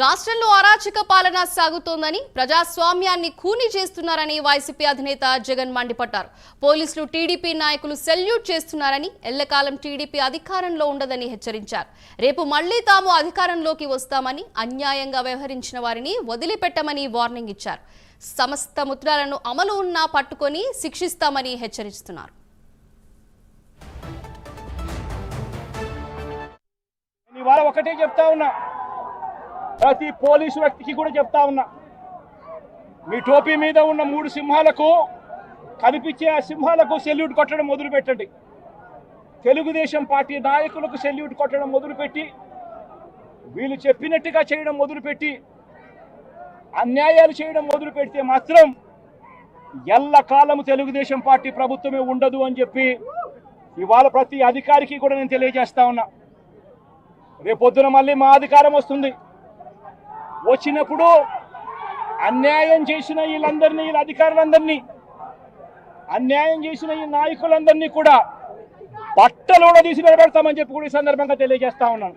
రాష్ట్రంలో అరాచక పాలన సాగుతోందని ప్రజాస్వామ్యాన్ని ఖూనీ చేస్తున్నారని వైసీపీ అధినేత జగన్ మండిపడ్డారు. పోలీసులు టీడీపీ నాయకులు సెల్యూట్ చేస్తున్నారని, ఎల్లకాలం టీడీపీ అధికారంలో ఉండదని హెచ్చరించారు. రేపు మళ్లీ తాము అధికారంలోకి వస్తామని, అన్యాయంగా వ్యవహరించిన వారిని వదిలిపెట్టమని వార్నింగ్ ఇచ్చారు. సమస్త ముద్రాలను అమలు ఉన్నా పట్టుకొని శిక్షిస్తామని హెచ్చరిస్తున్నారు. ఒకటే చెప్తా ఉన్నా, ప్రతి పోలీసు వ్యక్తికి కూడా చెప్తా ఉన్నా, మీ టోపీ మీద ఉన్న 3 సింహాలకు కనిపించే ఆ సింహాలకు సెల్యూట్ కొట్టడం మొదలుపెట్టండి. తెలుగుదేశం పార్టీ నాయకులకు సెల్యూట్ కొట్టడం మొదలుపెట్టి, వీళ్ళు చెప్పినట్టుగా చేయడం మొదలుపెట్టి, అన్యాయాలు చేయడం మొదలు పెడితే మాత్రం ఎల్లకాలం తెలుగుదేశం పార్టీ ప్రభుత్వమే ఉండదు అని చెప్పి ఇవాళ ప్రతి అధికారికి కూడా నేను తెలియజేస్తా ఉన్నా. రేపొద్దున మళ్ళీ మా అధికారం వస్తుంది. వచ్చినప్పుడు అన్యాయం చేసిన వీళ్ళందరినీ, వీళ్ళ అధికారులందరినీ, అన్యాయం చేసిన ఈ నాయకులందరినీ కూడా బట్టలు తీసి నిలబెడతామని చెప్పి కూడా ఈ సందర్భంగా తెలియజేస్తా ఉన్నాను.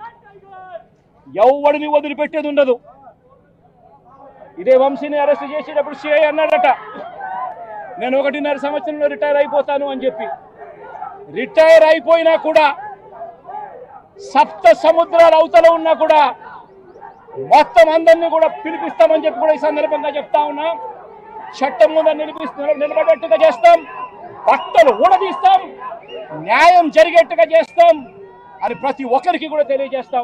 ఎవడిని వదిలిపెట్టేది ఉండదు. ఇదే వంశీని అరెస్ట్ చేసేటప్పుడు సిఐ అన్నాడట, నేను 1.5 సంవత్సరంలో రిటైర్ అయిపోతాను అని చెప్పి. రిటైర్ అయిపోయినా కూడా, సప్త సముద్రాల అవతల ఉన్నా కూడా మొత్తం అందరినీ కూడా పిలిపిస్తామని చెప్పి కూడా ఈ సందర్భంగా చెప్తా ఉన్నా. చట్టం ముందు నిలబడేట్టుగా చేస్తాం, బట్టలు ఊడదీస్తాం, న్యాయం జరిగేట్టుగా చేస్తాం అని ప్రతి ఒక్కరికి కూడా తెలియజేస్తాం.